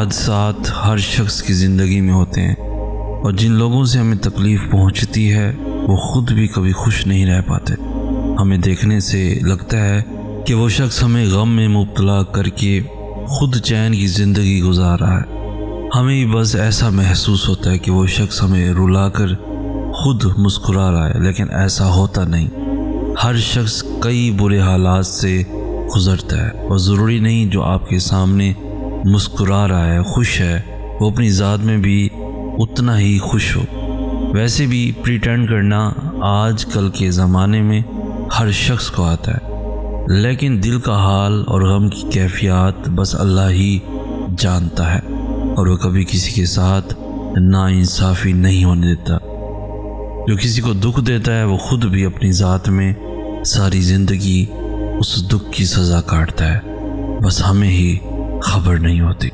حادثات ہر شخص کی زندگی میں ہوتے ہیں، اور جن لوگوں سے ہمیں تکلیف پہنچتی ہے وہ خود بھی کبھی خوش نہیں رہ پاتے۔ ہمیں دیکھنے سے لگتا ہے کہ وہ شخص ہمیں غم میں مبتلا کر کے خود چین کی زندگی گزار رہا ہے۔ ہمیں بس ایسا محسوس ہوتا ہے کہ وہ شخص ہمیں رلا کر خود مسکرا رہا ہے، لیکن ایسا ہوتا نہیں۔ ہر شخص کئی برے حالات سے گزرتا ہے، اور ضروری نہیں جو آپ کے سامنے مسکرا رہا ہے، خوش ہے، وہ اپنی ذات میں بھی اتنا ہی خوش ہو۔ ویسے بھی پریٹینڈ کرنا آج کل کے زمانے میں ہر شخص کو آتا ہے، لیکن دل کا حال اور غم کی کیفیات بس اللہ ہی جانتا ہے، اور وہ کبھی کسی کے ساتھ ناانصافی نہیں ہونے دیتا۔ جو کسی کو دکھ دیتا ہے وہ خود بھی اپنی ذات میں ساری زندگی اس دکھ کی سزا کاٹتا ہے، بس ہمیں ہی خبر نہیں ہوتی۔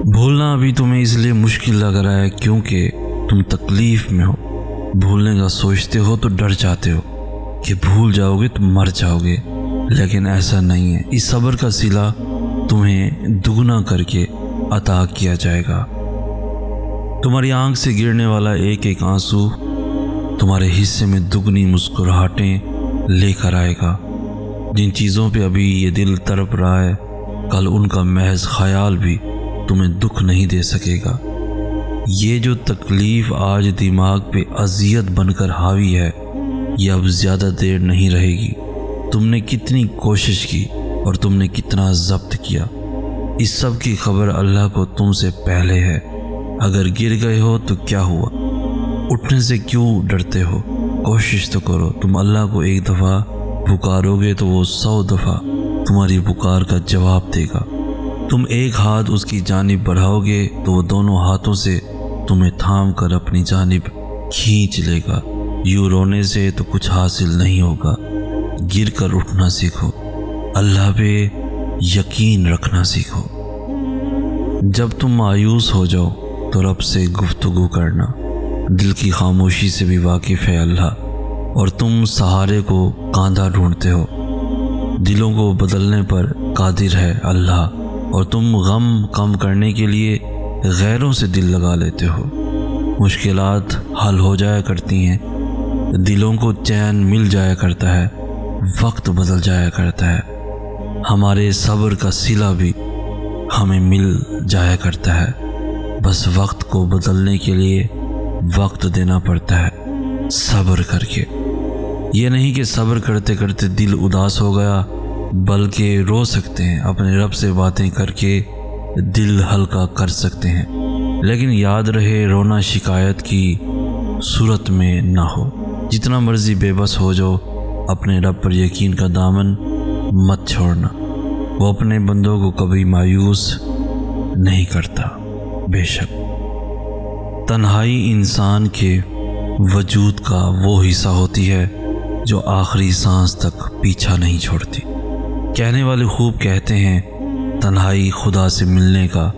بھولنا ابھی تمہیں اس لیے مشکل لگ رہا ہے کیونکہ تم تکلیف میں ہو۔ بھولنے کا سوچتے ہو تو ڈر جاتے ہو کہ بھول جاؤ گے تو مر جاؤ گے، لیکن ایسا نہیں ہے۔ اس صبر کا صلہ تمہیں دگنا کر کے عطا کیا جائے گا۔ تمہاری آنکھ سے گرنے والا ایک ایک آنسو تمہارے حصے میں دگنی مسکراہٹیں لے کر آئے گا۔ جن چیزوں پہ ابھی یہ دل تڑپ رہا ہے، کل ان کا محض خیال بھی تمہیں دکھ نہیں دے سکے گا۔ یہ جو تکلیف آج دماغ پہ اذیت بن کر حاوی ہے، یہ اب زیادہ دیر نہیں رہے گی۔ تم نے کتنی کوشش کی اور تم نے کتنا ضبط کیا، اس سب کی خبر اللہ کو تم سے پہلے ہے۔ اگر گر گئے ہو تو کیا ہوا؟ اٹھنے سے کیوں ڈرتے ہو؟ کوشش تو کرو۔ تم اللہ کو ایک دفعہ پکارو گے تو وہ 100 دفعہ تمہاری پکار کا جواب دے گا۔ تم ایک ہاتھ اس کی جانب بڑھاؤ گے تو وہ دونوں ہاتھوں سے تمہیں تھام کر اپنی جانب کھینچ لے گا۔ یوں رونے سے تو کچھ حاصل نہیں ہوگا۔ گر کر اٹھنا سیکھو، اللہ پہ یقین رکھنا سیکھو۔ جب تم مایوس ہو جاؤ تو رب سے گفتگو کرنا۔ دل کی خاموشی سے بھی واقف ہے اللہ، اور تم سہارے کو کاندھا ڈھونڈتے ہو۔ دلوں کو بدلنے پر قادر ہے اللہ، اور تم غم کم کرنے کے لیے غیروں سے دل لگا لیتے ہو۔ مشکلات حل ہو جایا کرتی ہیں، دلوں کو چین مل جایا کرتا ہے، وقت بدل جایا کرتا ہے، ہمارے صبر کا صلہ بھی ہمیں مل جایا کرتا ہے۔ بس وقت کو بدلنے کے لیے وقت دینا پڑتا ہے، صبر کر کے۔ یہ نہیں کہ صبر کرتے کرتے دل اداس ہو گیا، بلکہ رو سکتے ہیں، اپنے رب سے باتیں کر کے دل ہلکا کر سکتے ہیں۔ لیکن یاد رہے، رونا شکایت کی صورت میں نہ ہو۔ جتنا مرضی بے بس ہو جاؤ، اپنے رب پر یقین کا دامن مت چھوڑنا۔ وہ اپنے بندوں کو کبھی مایوس نہیں کرتا۔ بے شک تنہائی انسان کے وجود کا وہ حصہ ہوتی ہے جو آخری سانس تک پیچھا نہیں چھوڑتی۔ کہنے والے خوب کہتے ہیں، تنہائی خدا سے ملنے کا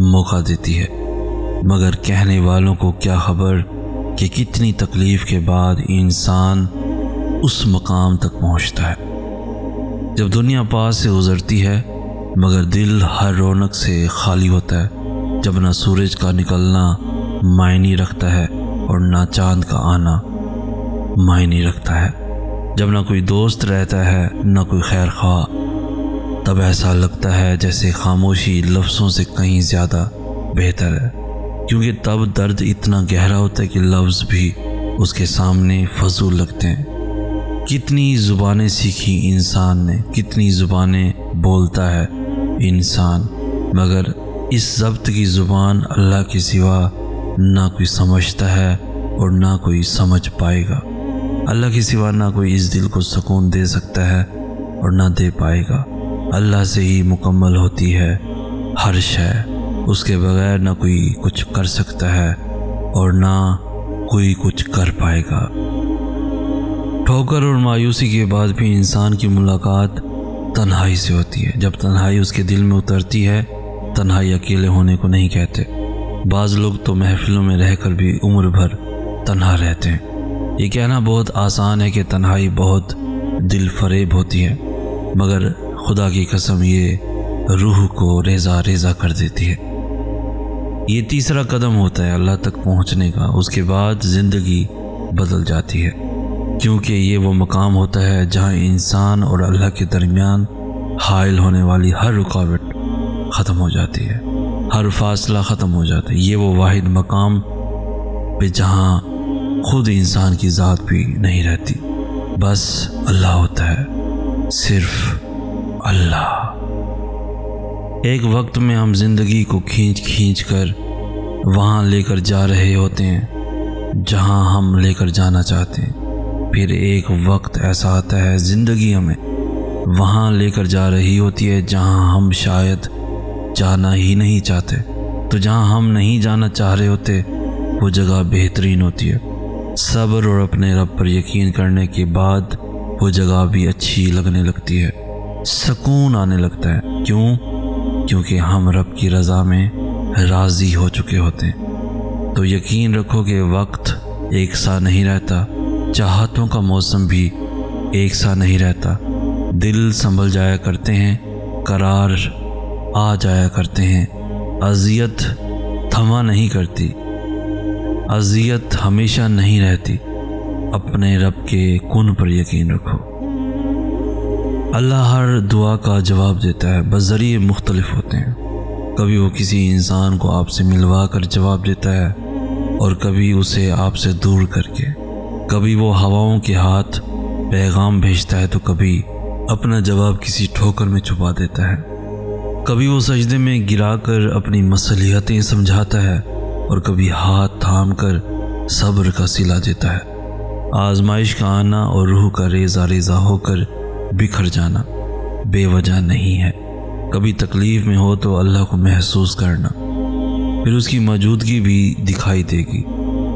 موقع دیتی ہے، مگر کہنے والوں کو کیا خبر کہ کتنی تکلیف کے بعد انسان اس مقام تک پہنچتا ہے۔ جب دنیا پاس سے گزرتی ہے مگر دل ہر رونق سے خالی ہوتا ہے، جب نہ سورج کا نکلنا معنی رکھتا ہے اور نہ چاند کا آنا معنی رکھتا ہے، جب نہ کوئی دوست رہتا ہے نہ کوئی خیر خواہ، تب ایسا لگتا ہے جیسے خاموشی لفظوں سے کہیں زیادہ بہتر ہے، کیونکہ تب درد اتنا گہرا ہوتا ہے کہ لفظ بھی اس کے سامنے فضول لگتے ہیں۔ کتنی زبانیں سیکھی انسان نے، کتنی زبانیں بولتا ہے انسان، مگر اس ضبط کی زبان اللہ کے سوا نہ کوئی سمجھتا ہے اور نہ کوئی سمجھ پائے گا۔ اللہ کے سوا نہ کوئی اس دل کو سکون دے سکتا ہے اور نہ دے پائے گا۔ اللہ سے ہی مکمل ہوتی ہے ہر شے، اس کے بغیر نہ کوئی کچھ کر سکتا ہے اور نہ کوئی کچھ کر پائے گا۔ ٹھوکر اور مایوسی کے بعد بھی انسان کی ملاقات تنہائی سے ہوتی ہے۔ جب تنہائی اس کے دل میں اترتی ہے، تنہائی اکیلے ہونے کو نہیں کہتے۔ بعض لوگ تو محفلوں میں رہ کر بھی عمر بھر تنہا رہتے ہیں۔ یہ کہنا بہت آسان ہے کہ تنہائی بہت دل فریب ہوتی ہے، مگر خدا کی قسم یہ روح کو ریزہ ریزہ کر دیتی ہے۔ یہ تیسرا قدم ہوتا ہے اللہ تک پہنچنے کا۔ اس کے بعد زندگی بدل جاتی ہے، کیونکہ یہ وہ مقام ہوتا ہے جہاں انسان اور اللہ کے درمیان حائل ہونے والی ہر رکاوٹ ختم ہو جاتی ہے، ہر فاصلہ ختم ہو جاتا ہے۔ یہ وہ واحد مقام پہ جہاں خود انسان کی ذات بھی نہیں رہتی، بس اللہ ہوتا ہے، صرف اللہ۔ ایک وقت میں ہم زندگی کو کھینچ کر وہاں لے کر جا رہے ہوتے ہیں جہاں ہم لے کر جانا چاہتے ہیں۔ پھر ایک وقت ایسا آتا ہے زندگی ہمیں وہاں لے کر جا رہی ہوتی ہے جہاں ہم شاید جانا ہی نہیں چاہتے۔ تو جہاں ہم نہیں جانا چاہ رہے ہوتے وہ جگہ بہترین ہوتی ہے۔ صبر اور اپنے رب پر یقین کرنے کے بعد وہ جگہ بھی اچھی لگنے لگتی ہے، سکون آنے لگتا ہے۔ کیونکہ ہم رب کی رضا میں راضی ہو چکے ہوتے ہیں۔ تو یقین رکھو کہ وقت ایک سا نہیں رہتا، چاہتوں کا موسم بھی ایک سا نہیں رہتا۔ دل سنبھل جایا کرتے ہیں، قرار آ جایا کرتے ہیں، اذیت تھما نہیں کرتی، اذیت ہمیشہ نہیں رہتی۔ اپنے رب کے کن پر یقین رکھو۔ اللہ ہر دعا کا جواب دیتا ہے، بس ذریعے مختلف ہوتے ہیں۔ کبھی وہ کسی انسان کو آپ سے ملوا کر جواب دیتا ہے اور کبھی اسے آپ سے دور کر کے، کبھی وہ ہواؤں کے ہاتھ پیغام بھیجتا ہے تو کبھی اپنا جواب کسی ٹھوکر میں چھپا دیتا ہے، کبھی وہ سجدے میں گرا کر اپنی مصلحتیں سمجھاتا ہے اور کبھی ہاتھ تھام کر صبر کا صلہ دیتا ہے۔ آزمائش کا آنا اور روح کا ریزہ ریزہ ہو کر بکھر جانا بے وجہ نہیں ہے۔ کبھی تکلیف میں ہو تو اللہ کو محسوس کرنا، پھر اس کی موجودگی بھی دکھائی دے گی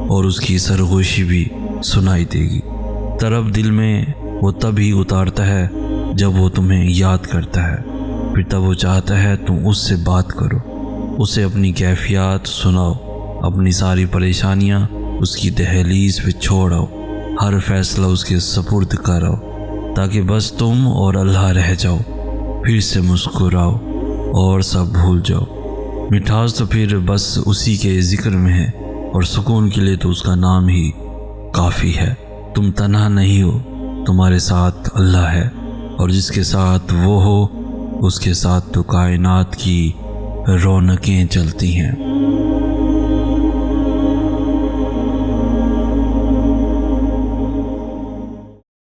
اور اس کی سرگوشی بھی سنائی دے گی۔ طرب دل میں وہ تب ہی اتارتا ہے جب وہ تمہیں یاد کرتا ہے، پھر تب وہ چاہتا ہے تم اس سے بات کرو، اسے اپنی کیفیات سناؤ، اپنی ساری پریشانیاں اس کی دہلیز پہ چھوڑ آؤ، ہر فیصلہ اس کے سپرد کراؤ، تاکہ بس تم اور اللہ رہ جاؤ، پھر سے مسکراؤ اور سب بھول جاؤ۔ مٹھاس تو پھر بس اسی کے ذکر میں ہے، اور سکون کے لیے تو اس کا نام ہی کافی ہے۔ تم تنہا نہیں ہو، تمہارے ساتھ اللہ ہے، اور جس کے ساتھ وہ ہو اس کے ساتھ تو کائنات کی رونقیں چلتی ہیں۔